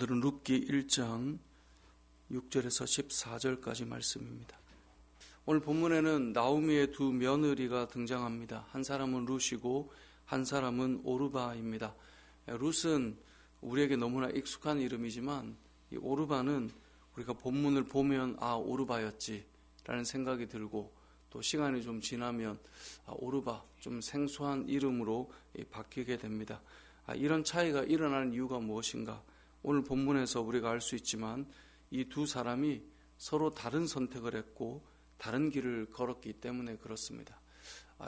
오늘은 룻기 1장 6절에서 14절까지 말씀입니다. 오늘 본문에는 나오미의 두 며느리가 등장합니다. 한 사람은 룻이고 한 사람은 오르바입니다. 룻은 우리에게 너무나 익숙한 이름이지만 이 오르바는 우리가 본문을 보면 오르바였지 라는 생각이 들고, 또 시간이 좀 지나면 오르바, 좀 생소한 이름으로 바뀌게 됩니다. 이런 차이가 일어나는 이유가 무엇인가? 오늘 본문에서 우리가 알 수 있지만 이 두 사람이 서로 다른 선택을 했고 다른 길을 걸었기 때문에 그렇습니다.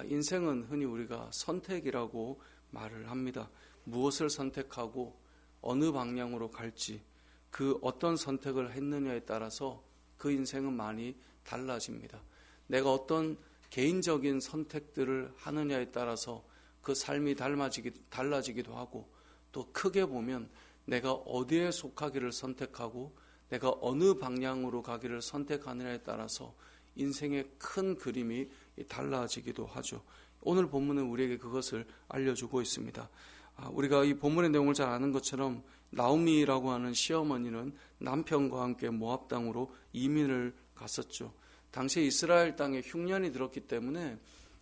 인생은 흔히 우리가 선택이라고 말을 합니다. 무엇을 선택하고 어느 방향으로 갈지, 그 어떤 선택을 했느냐에 따라서 그 인생은 많이 달라집니다. 내가 어떤 개인적인 선택들을 하느냐에 따라서 그 삶이 달라지기도 하고, 또 크게 보면 내가 어디에 속하기를 선택하고 내가 어느 방향으로 가기를 선택하느냐에 따라서 인생의 큰 그림이 달라지기도 하죠. 오늘 본문은 우리에게 그것을 알려주고 있습니다. 우리가 이 본문의 내용을 잘 아는 것처럼 나오미라고 하는 시어머니는 남편과 함께 모압 땅으로 이민을 갔었죠. 당시 이스라엘 땅에 흉년이 들었기 때문에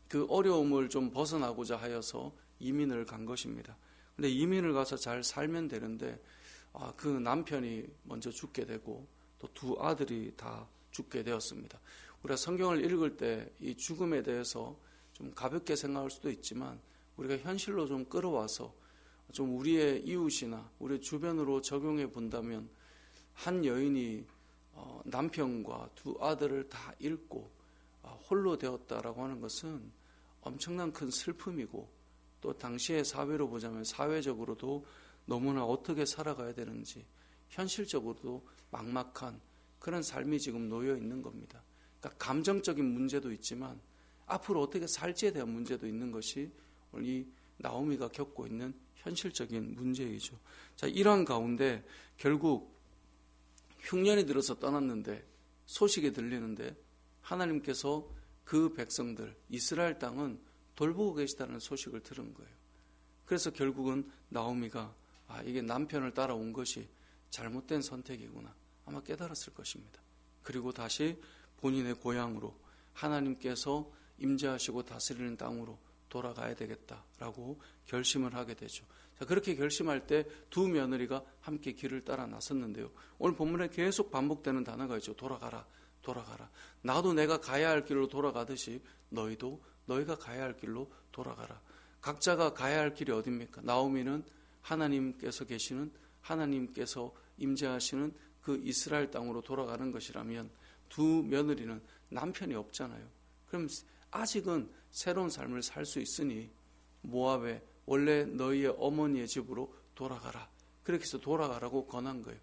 그 어려움을 좀 벗어나고자 하여서 이민을 간 것입니다. 근데 이민을 가서 잘 살면 되는데 그 남편이 먼저 죽게 되고 또 두 아들이 다 죽게 되었습니다. 우리가 성경을 읽을 때 이 죽음에 대해서 좀 가볍게 생각할 수도 있지만 우리가 현실로 좀 끌어와서 좀 우리의 이웃이나 우리 주변으로 적용해 본다면, 한 여인이 남편과 두 아들을 다 잃고 홀로 되었다라고 하는 것은 엄청난 큰 슬픔이고, 또 당시의 사회로 보자면 사회적으로도 너무나 어떻게 살아가야 되는지 현실적으로도 막막한 그런 삶이 지금 놓여 있는 겁니다. 그러니까 감정적인 문제도 있지만 앞으로 어떻게 살지에 대한 문제도 있는 것이 오늘 이 나오미가 겪고 있는 현실적인 문제이죠. 자, 이러한 가운데 결국 흉년이 들어서 떠났는데, 소식이 들리는데 하나님께서 그 백성들, 이스라엘 땅은 돌보고 계시다는 소식을 들은 거예요. 그래서 결국은 나오미가 이게 남편을 따라온 것이 잘못된 선택이구나 아마 깨달았을 것입니다. 그리고 다시 본인의 고향으로, 하나님께서 임재하시고 다스리는 땅으로 돌아가야 되겠다라고 결심을 하게 되죠. 자, 그렇게 결심할 때 두 며느리가 함께 길을 따라 나섰는데요. 오늘 본문에 계속 반복되는 단어가 있죠. 돌아가라, 돌아가라. 나도 내가 가야 할 길로 돌아가듯이 너희도 너희가 가야 할 길로 돌아가라. 각자가 가야 할 길이 어디입니까? 나오미는 하나님께서 계시는, 하나님께서 임재하시는 그 이스라엘 땅으로 돌아가는 것이라면, 두 며느리는 남편이 없잖아요. 그럼 아직은 새로운 삶을 살 수 있으니 모압에 원래 너희의 어머니의 집으로 돌아가라. 그렇게 해서 돌아가라고 권한 거예요.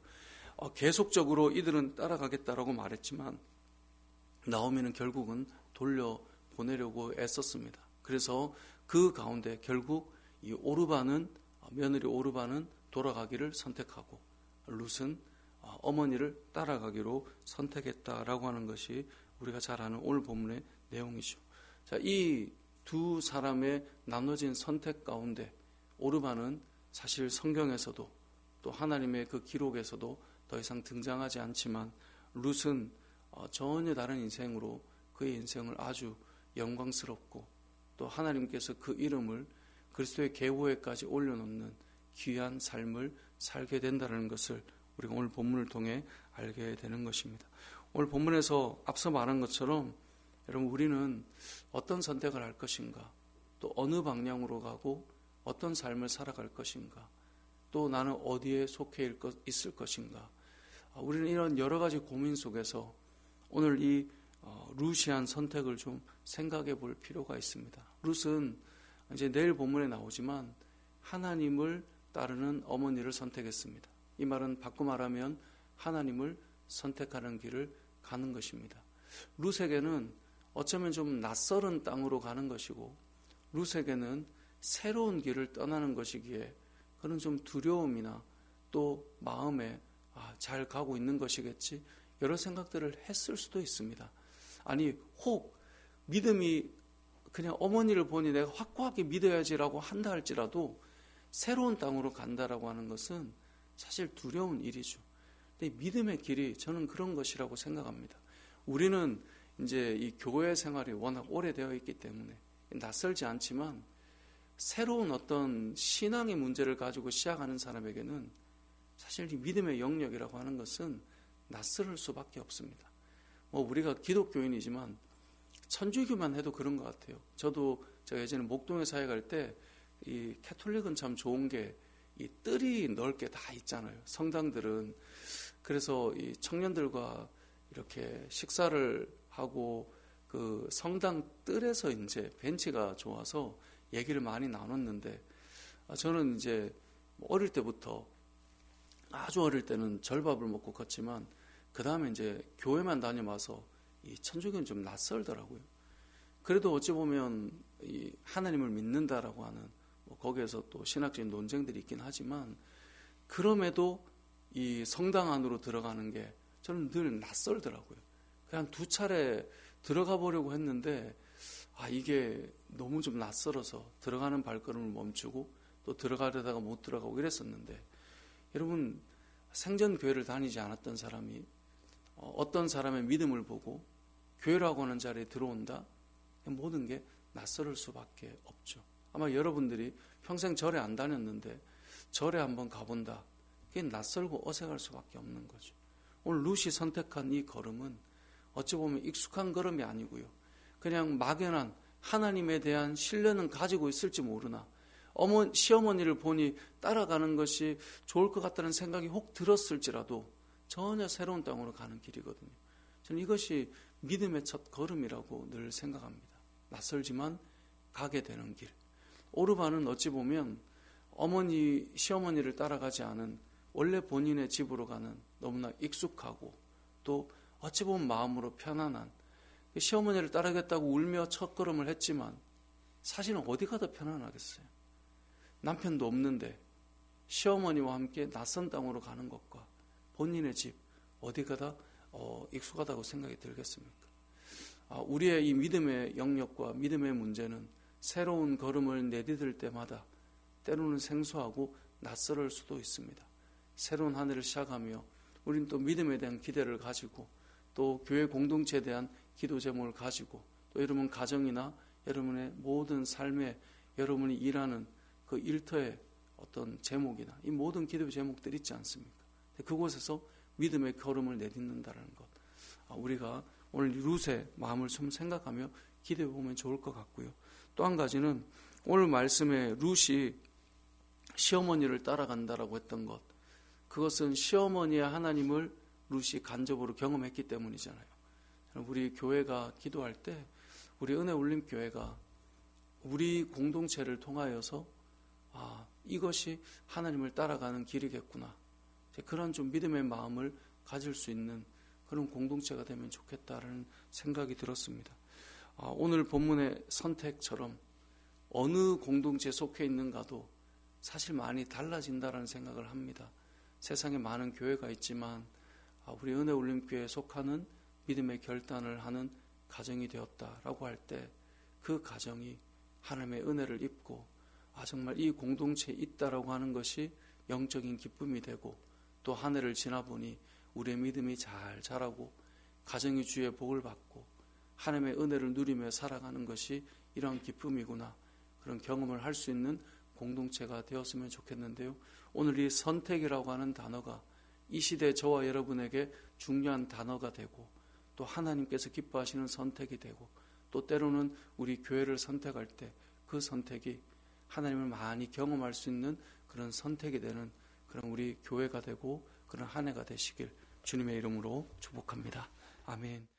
계속적으로 이들은 따라가겠다라고 말했지만 나오미는 결국은 돌려보내려고 애썼습니다. 그래서 그 가운데 결국 이 며느리 오르바는 돌아가기를 선택하고 룻은 어머니를 따라가기로 선택했다라고 하는 것이 우리가 잘 아는 오늘 본문의 내용이죠. 자, 이 두 사람의 나눠진 선택 가운데 오르바는 사실 성경에서도 또 하나님의 그 기록에서도 더 이상 등장하지 않지만, 룻은 전혀 다른 인생으로 그의 인생을 아주 영광스럽고 또 하나님께서 그 이름을 그리스도의 계보에까지 올려놓는 귀한 삶을 살게 된다는 것을 우리가 오늘 본문을 통해 알게 되는 것입니다. 오늘 본문에서 앞서 말한 것처럼 여러분, 우리는 어떤 선택을 할 것인가, 또 어느 방향으로 가고 어떤 삶을 살아갈 것인가, 또 나는 어디에 속해 있을 것인가, 우리는 이런 여러 가지 고민 속에서 오늘 이 룻이 선택을 좀 생각해 볼 필요가 있습니다. 룻은 이제 내일 본문에 나오지만 하나님을 따르는 어머니를 선택했습니다. 이 말은 바꿔 말하면 하나님을 선택하는 길을 가는 것입니다. 룻에게는 어쩌면 좀 낯설은 땅으로 가는 것이고, 룻에게는 새로운 길을 떠나는 것이기에 그런 좀 두려움이나 또 마음에 잘 가고 있는 것이겠지, 여러 생각들을 했을 수도 있습니다. 아니, 혹 믿음이 그냥 어머니를 보니 내가 확고하게 믿어야지라고 한다 할지라도 새로운 땅으로 간다라고 하는 것은 사실 두려운 일이죠. 근데 믿음의 길이 저는 그런 것이라고 생각합니다. 우리는 이제 이 교회 생활이 워낙 오래되어 있기 때문에 낯설지 않지만 새로운 어떤 신앙의 문제를 가지고 시작하는 사람에게는 사실 이 믿음의 영역이라고 하는 것은 낯설 수밖에 없습니다. 우리가 기독교인이지만 천주교만 해도 그런 것 같아요. 제가 예전에 목동에 사회 갈 때 이 캐톨릭은 참 좋은 게 이 뜰이 넓게 다 있잖아요. 성당들은. 그래서 이 청년들과 이렇게 식사를 하고 그 성당 뜰에서 이제 벤치가 좋아서 얘기를 많이 나눴는데, 저는 이제 어릴 때부터, 아주 어릴 때는 절밥을 먹고 컸지만 그 다음에 이제 교회만 다녀와서 이 천주교는 좀 낯설더라고요. 그래도 어찌 보면 이 하나님을 믿는다라고 하는 거기에서 또 신학적인 논쟁들이 있긴 하지만, 그럼에도 이 성당 안으로 들어가는 게 저는 늘 낯설더라고요. 그냥 2차례 들어가 보려고 했는데 이게 너무 좀 낯설어서 들어가는 발걸음을 멈추고 또 들어가려다가 못 들어가고 이랬었는데, 여러분 생전 교회를 다니지 않았던 사람이 어떤 사람의 믿음을 보고 교회라고 하는 자리에 들어온다? 모든 게 낯설을 수밖에 없죠. 아마 여러분들이 평생 절에 안 다녔는데 절에 한번 가본다. 그게 낯설고 어색할 수밖에 없는 거죠. 오늘 루시 선택한 이 걸음은 어찌 보면 익숙한 걸음이 아니고요. 그냥 막연한 하나님에 대한 신뢰는 가지고 있을지 모르나 시어머니를 보니 따라가는 것이 좋을 것 같다는 생각이 혹 들었을지라도 전혀 새로운 땅으로 가는 길이거든요. 저는 이것이 믿음의 첫 걸음이라고 늘 생각합니다. 낯설지만 가게 되는 길. 오르반은 어찌 보면 시어머니를 따라가지 않은 원래 본인의 집으로 가는 너무나 익숙하고 또 어찌 보면 마음으로 편안한, 시어머니를 따르겠다고 울며 첫 걸음을 했지만 사실은 어디가 더 편안하겠어요. 남편도 없는데 시어머니와 함께 낯선 땅으로 가는 것과 본인의 집, 어디가 더 익숙하다고 생각이 들겠습니까? 우리의 이 믿음의 영역과 믿음의 문제는 새로운 걸음을 내디딜 때마다 때로는 생소하고 낯설을 수도 있습니다. 새로운 한 해를 시작하며 우리는 또 믿음에 대한 기대를 가지고 또 교회 공동체에 대한 기도 제목을 가지고 또 여러분 가정이나 여러분의 모든 삶에 여러분이 일하는 그 일터의 어떤 제목이나 이 모든 기도 제목들이 있지 않습니까? 그곳에서 믿음의 걸음을 내딛는다는 것, 우리가 오늘 룻의 마음을 좀 생각하며 기도해 보면 좋을 것 같고요. 또 한 가지는 오늘 말씀에 룻이 시어머니를 따라간다라고 했던 것, 그것은 시어머니의 하나님을 룻이 간접으로 경험했기 때문이잖아요. 우리 교회가 기도할 때 우리 은혜울림교회가 우리 공동체를 통하여서 이것이 하나님을 따라가는 길이겠구나, 그런 좀 믿음의 마음을 가질 수 있는 그런 공동체가 되면 좋겠다라는 생각이 들었습니다. 오늘 본문의 선택처럼 어느 공동체에 속해 있는가도 사실 많이 달라진다라는 생각을 합니다. 세상에 많은 교회가 있지만 우리 은혜울림교회에 속하는 믿음의 결단을 하는 가정이 되었다라고 할 때 그 가정이 하나님의 은혜를 입고 정말 이 공동체에 있다라고 하는 것이 영적인 기쁨이 되고 또 한 해를 지나보니 우리의 믿음이 잘 자라고 가정이 주의 복을 받고 하나님의 은혜를 누리며 살아가는 것이 이러한 기쁨이구나, 그런 경험을 할 수 있는 공동체가 되었으면 좋겠는데요. 오늘 이 선택이라고 하는 단어가 이 시대 저와 여러분에게 중요한 단어가 되고 또 하나님께서 기뻐하시는 선택이 되고 또 때로는 우리 교회를 선택할 때 그 선택이 하나님을 많이 경험할 수 있는 그런 선택이 되는 그런 우리 교회가 되고 그런 한 해가 되시길 주님의 이름으로 축복합니다. 아멘.